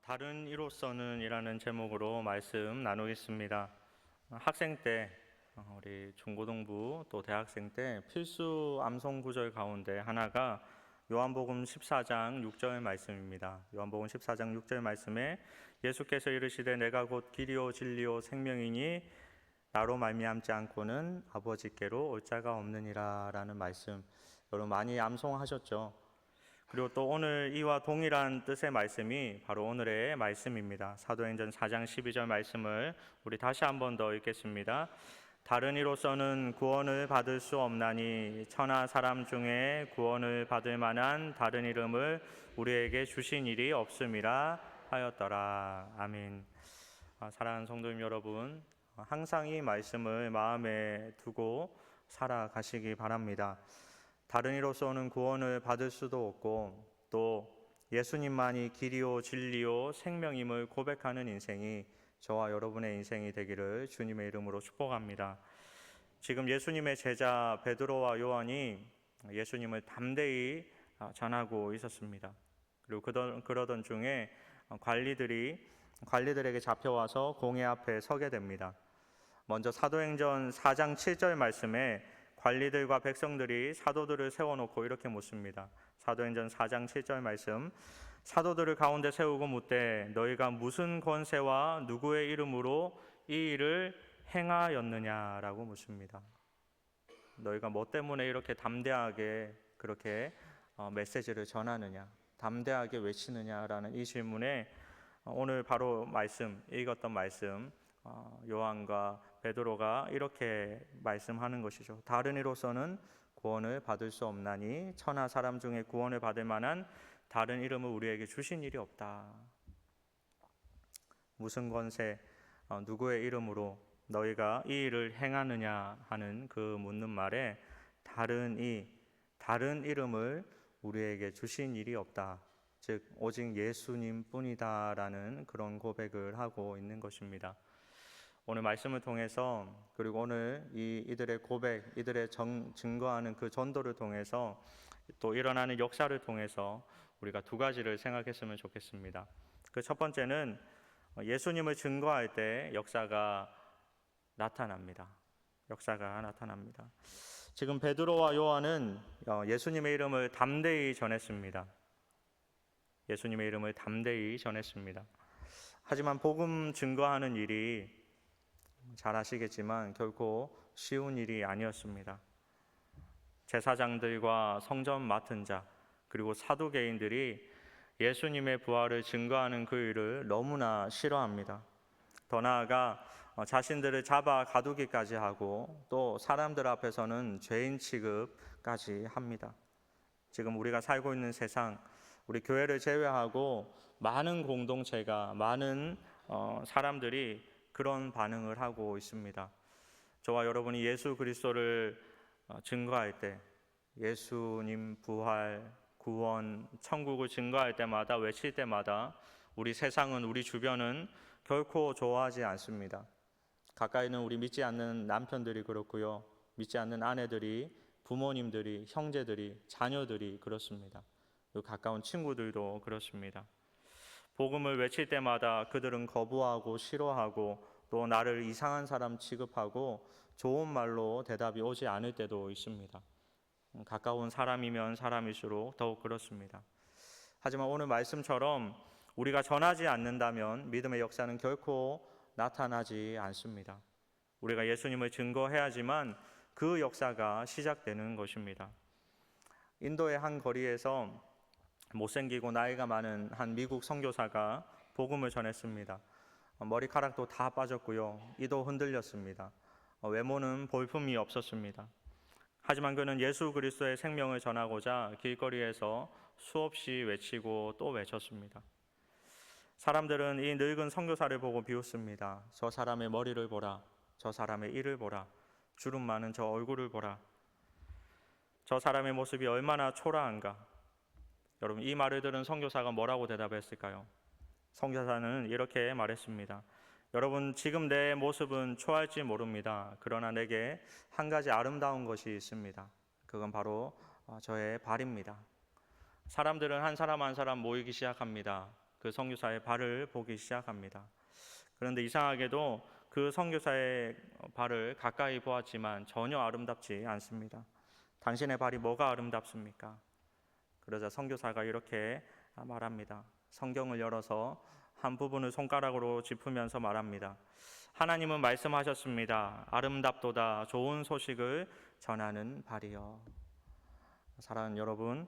다른 이로서는 이라는 제목으로 말씀 나누겠습니다. 학생 때 우리 중고등부 또 대학생 때 필수 암송 구절 가운데 하나가 요한복음 14장 6절 말씀입니다. 요한복음 14장 6절 말씀에 예수께서 이르시되 내가 곧 길이요 진리요 생명이니 나로 말미암지 않고는 아버지께로 올 자가 없느니라 라는 말씀, 여러분 많이 암송하셨죠? 그리고 또 오늘 이와 동일한 뜻의 말씀이 바로 오늘의 말씀입니다. 사도행전 4장 12절 말씀을 우리 다시 한 번 더 읽겠습니다. 다른 이로서는 구원을 받을 수 없나니 천하 사람 중에 구원을 받을 만한 다른 이름을 우리에게 주신 일이 없음이라 하였더라. 아멘. 사랑하는 성도님 여러분, 항상 이 말씀을 마음에 두고 살아가시기 바랍니다. 다른 이로서는 구원을 받을 수도 없고 또 예수님만이 길이요 진리요 생명임을 고백하는 인생이 저와 여러분의 인생이 되기를 주님의 이름으로 축복합니다. 지금 예수님의 제자 베드로와 요한이 예수님을 담대히 전하고 있었습니다. 그리고 그러던 중에 관리들에게 잡혀와서 공회 앞에 서게 됩니다. 먼저 사도행전 4장 7절 말씀에 관리들과 백성들이 사도들을 세워놓고 이렇게 묻습니다. 사도행전 4장 7절 말씀, 사도들을 가운데 세우고 묻되 너희가 무슨 권세와 누구의 이름으로 이 일을 행하였느냐라고 묻습니다. 너희가 뭐 때문에 이렇게 담대하게 그렇게 메시지를 전하느냐, 담대하게 외치느냐라는 이 질문에 오늘 바로 읽었던 말씀, 요한과 베드로가 이렇게 말씀하는 것이죠. 다른 이로서는 구원을 받을 수 없나니 천하 사람 중에 구원을 받을 만한 다른 이름을 우리에게 주신 일이 없다. 무슨 권세, 누구의 이름으로 너희가 이 일을 행하느냐 하는 그 묻는 말에 다른 이름을 우리에게 주신 일이 없다. 즉 오직 예수님 뿐이다라는 그런 고백을 하고 있는 것입니다. 오늘 말씀을 통해서, 그리고 오늘 이들의 고백, 이들의 증거하는 그 전도를 통해서, 또 일어나는 역사를 통해서 우리가 두 가지를 생각했으면 좋겠습니다. 그 첫 번째는 예수님을 증거할 때 역사가 나타납니다. 지금 베드로와 요한은 예수님의 이름을 담대히 전했습니다. 하지만 복음 증거하는 일이 잘 아시겠지만 결코 쉬운 일이 아니었습니다. 제사장들과 성전 맡은 자, 그리고 사두개인들이 예수님의 부활을 증거하는 그 일을 너무나 싫어합니다. 더 나아가 자신들을 잡아 가두기까지 하고 또 사람들 앞에서는 죄인 취급까지 합니다. 지금 우리가 살고 있는 세상, 우리 교회를 제외하고 많은 공동체가, 많은 사람들이 그런 반응을 하고 있습니다. 저와 여러분이 예수 그리스도를 증거할 때, 예수님 부활, 구원, 천국을 증거할 때마다, 외칠 때마다 우리 세상은, 우리 주변은 결코 좋아하지 않습니다. 가까이는 우리 믿지 않는 남편들이 그렇고요, 믿지 않는 아내들이, 부모님들이, 형제들이, 자녀들이 그렇습니다. 그리고 가까운 친구들도 그렇습니다. 복음을 외칠 때마다 그들은 거부하고 싫어하고 또 나를 이상한 사람 취급하고 좋은 말로 대답이 오지 않을 때도 있습니다. 가까운 사람이면 사람일수록 더욱 그렇습니다. 하지만 오늘 말씀처럼 우리가 전하지 않는다면 믿음의 역사는 결코 나타나지 않습니다. 우리가 예수님을 증거해야지만 그 역사가 시작되는 것입니다. 인도의 한 거리에서 못생기고 나이가 많은 한 미국 선교사가 복음을 전했습니다. 머리카락도 다 빠졌고요, 이도 흔들렸습니다. 외모는 볼품이 없었습니다. 하지만 그는 예수 그리스도의 생명을 전하고자 길거리에서 수없이 외치고 또 외쳤습니다. 사람들은 이 늙은 선교사를 보고 비웃습니다. 저 사람의 머리를 보라, 저 사람의 이를 보라, 주름 많은 저 얼굴을 보라, 저 사람의 모습이 얼마나 초라한가. 여러분, 이 말을 들은 선교사가 뭐라고 대답했을까요? 선교사는 이렇게 말했습니다. 여러분, 지금 내 모습은 초라할지 모릅니다. 그러나 내게 한 가지 아름다운 것이 있습니다. 그건 바로 저의 발입니다. 사람들은 한 사람 한 사람 모이기 시작합니다. 그 선교사의 발을 보기 시작합니다. 그런데 이상하게도 그 선교사의 발을 가까이 보았지만 전혀 아름답지 않습니다. 당신의 발이 뭐가 아름답습니까? 그러자 선교사가 이렇게 말합니다. 성경을 열어서 한 부분을 손가락으로 짚으면서 말합니다. 하나님은 말씀하셨습니다. 아름답도다 좋은 소식을 전하는 발이요. 사랑하는 여러분,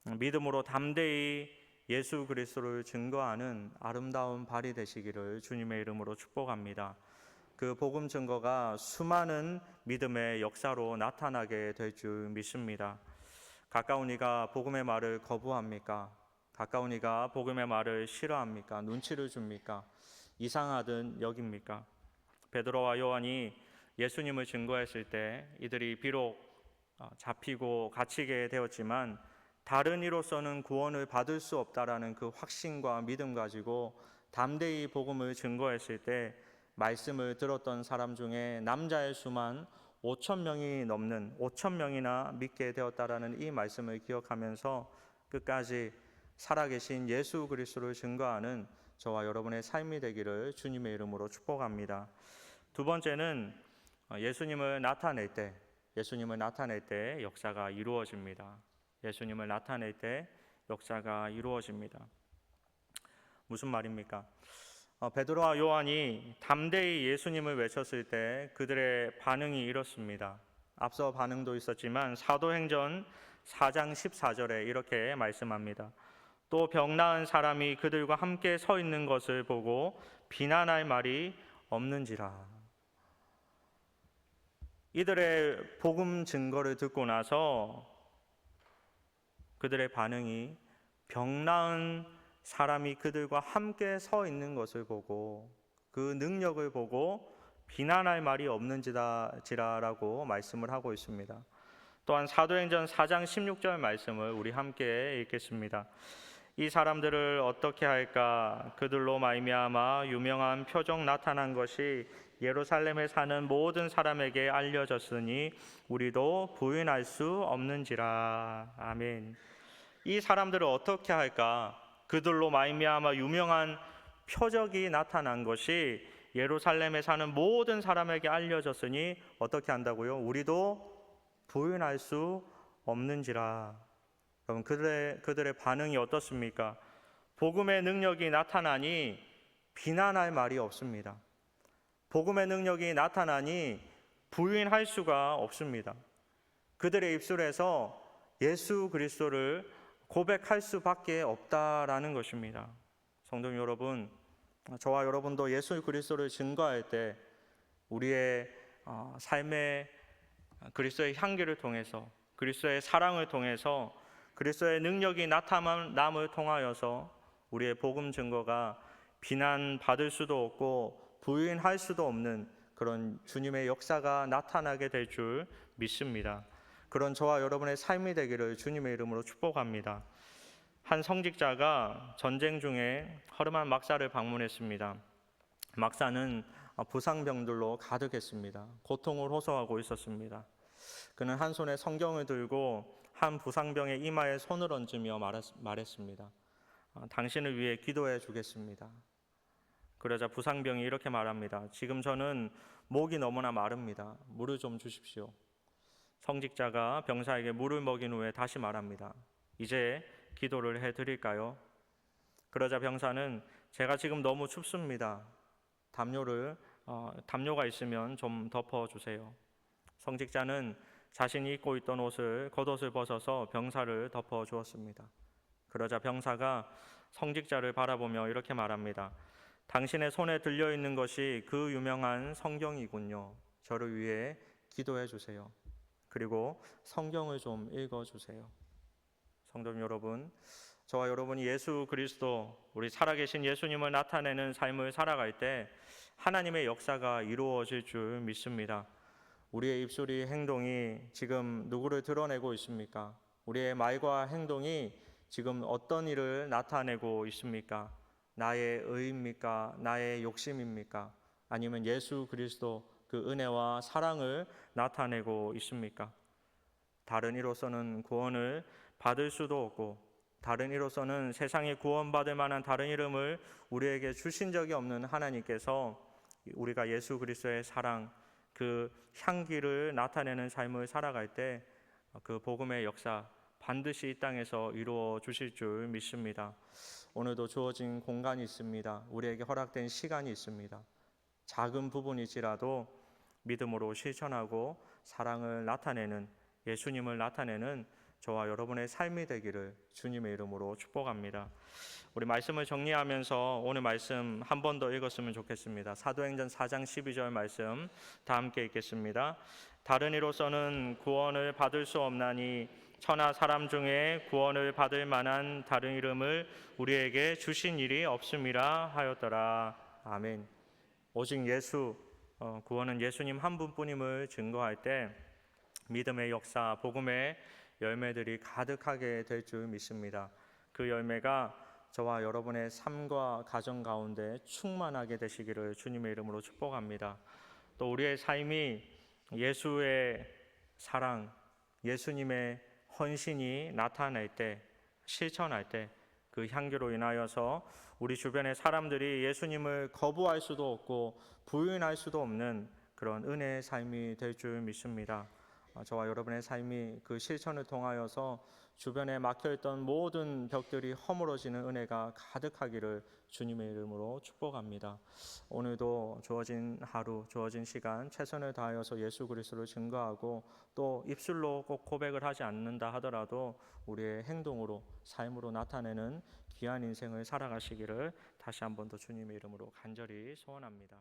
믿음으로 담대히 예수 그리스도를 증거하는 아름다운 발이 되시기를 주님의 이름으로 축복합니다. 그 복음 증거가 수많은 믿음의 역사로 나타나게 될 줄 믿습니다. 가까운 이가 복음의 말을 거부합니까? 가까운 이가 복음의 말을 싫어합니까? 눈치를 줍니까? 이상하든 여깁니까? 베드로와 요한이 예수님을 증거했을 때 이들이 비록 잡히고 갇히게 되었지만 다른 이로서는 구원을 받을 수 없다라는 그 확신과 믿음 가지고 담대히 복음을 증거했을 때 말씀을 들었던 사람 중에 남자의 수만 5,000명이 넘는 5,000명이나 믿게 되었다라는 이 말씀을 기억하면서 끝까지 살아계신 예수 그리스도를 증거하는 저와 여러분의 삶이 되기를 주님의 이름으로 축복합니다. 두 번째는 예수님을 나타낼 때 역사가 이루어집니다. 예수님을 나타낼 때 역사가 이루어집니다. 무슨 말입니까? 베드로와 요한이 담대히 예수님을 외쳤을 때 그들의 반응이 이렇습니다. 앞서 반응도 있었지만 사도행전 4장 14절에 이렇게 말씀합니다. 또 병 나은 사람이 그들과 함께 서 있는 것을 보고 비난할 말이 없는지라. 이들의 복음 증거를 듣고 나서 그들의 반응이 병 나은 사람이 그들과 함께 서 있는 것을 보고 그 능력을 보고 비난할 말이 없는지라라고 말씀을 하고 있습니다. 또한 사도행전 4장 16절 말씀을 우리 함께 읽겠습니다. 이 사람들을 어떻게 할까? 그들로 말미암아 유명한 표적 나타난 것이 예루살렘에 사는 모든 사람에게 알려졌으니 우리도 부인할 수 없는지라. 아멘. 이 사람들을 어떻게 할까? 그들로 말미암아 유명한 표적이 나타난 것이 예루살렘에 사는 모든 사람에게 알려졌으니 어떻게 한다고요? 우리도 부인할 수 없는지라. 여러분, 그들의 반응이 어떻습니까? 복음의 능력이 나타나니 비난할 말이 없습니다. 복음의 능력이 나타나니 부인할 수가 없습니다. 그들의 입술에서 예수 그리스도를 고백할 수밖에 없다라는 것입니다. 성도 여러분, 저와 여러분도 예수 그리스도를 증거할 때 우리의 삶의 그리스도의 향기를 통해서, 그리스도의 사랑을 통해서, 그리스도의 능력이 나타남을 통하여서 우리의 복음 증거가 비난받을 수도 없고 부인할 수도 없는 그런 주님의 역사가 나타나게 될 줄 믿습니다. 그런 저와 여러분의 삶이 되기를 주님의 이름으로 축복합니다. 한 성직자가 전쟁 중에 허름한 막사를 방문했습니다. 막사는 부상병들로 가득했습니다. 고통을 호소하고 있었습니다. 그는 한 손에 성경을 들고 한 부상병의 이마에 손을 얹으며 말했습니다. 당신을 위해 기도해 주겠습니다. 그러자 부상병이 이렇게 말합니다. 지금 저는 목이 너무나 마릅니다. 물을 좀 주십시오. 성직자가 병사에게 물을 먹인 후에 다시 말합니다. 이제 기도를 해드릴까요? 그러자 병사는 제가 지금 너무 춥습니다. 담요가 있으면 좀 덮어주세요. 성직자는 자신이 입고 있던 겉옷을 벗어서 병사를 덮어주었습니다. 그러자 병사가 성직자를 바라보며 이렇게 말합니다. 당신의 손에 들려있는 것이 그 유명한 성경이군요. 저를 위해 기도해 주세요. 그리고 성경을 좀 읽어주세요. 성도 여러분, 저와 여러분이 예수 그리스도, 우리 살아계신 예수님을 나타내는 삶을 살아갈 때 하나님의 역사가 이루어질 줄 믿습니다. 우리의 입술이 행동이 지금 누구를 드러내고 있습니까? 우리의 말과 행동이 지금 어떤 일을 나타내고 있습니까? 나의 의입니까? 나의 욕심입니까? 아니면 예수 그리스도 그 은혜와 사랑을 나타내고 있습니까? 다른 이로서는 구원을 받을 수도 없고 다른 이로서는 세상에 구원받을 만한 다른 이름을 우리에게 주신 적이 없는 하나님께서 우리가 예수 그리스도의 사랑, 그 향기를 나타내는 삶을 살아갈 때 그 복음의 역사 반드시 이 땅에서 이루어 주실 줄 믿습니다. 오늘도 주어진 공간이 있습니다. 우리에게 허락된 시간이 있습니다. 작은 부분이지라도 믿음으로 실천하고 사랑을 나타내는, 예수님을 나타내는 저와 여러분의 삶이 되기를 주님의 이름으로 축복합니다. 우리 말씀을 정리하면서 오늘 말씀 한 번 더 읽었으면 좋겠습니다. 사도행전 4장 12절 말씀 다 함께 읽겠습니다. 다른 이로서는 구원을 받을 수 없나니 천하 사람 중에 구원을 받을 만한 다른 이름을 우리에게 주신 일이 없음이라 하였더라. 아멘. 오직 예수, 구원은 예수님 한 분뿐임을 증거할 때 믿음의 역사, 복음의 열매들이 가득하게 될 줄 믿습니다. 그 열매가 저와 여러분의 삶과 가정 가운데 충만하게 되시기를 주님의 이름으로 축복합니다. 또 우리의 삶이 예수의 사랑, 예수님의 헌신이 나타날 때, 실천할 때 그 향기로 인하여서 우리 주변의 사람들이 예수님을 거부할 수도 없고 부인할 수도 없는 그런 은혜의 삶이 될 줄 믿습니다. 저와 여러분의 삶이 그 실천을 통하여서 주변에 막혀있던 모든 벽들이 허물어지는 은혜가 가득하기를 주님의 이름으로 축복합니다. 오늘도 주어진 하루, 주어진 시간 최선을 다하여서 예수 그리스도를 증거하고 또 입술로 꼭 고백을 하지 않는다 하더라도 우리의 행동으로, 삶으로 나타내는 귀한 인생을 살아가시기를 다시 한 번 더 주님의 이름으로 간절히 소원합니다.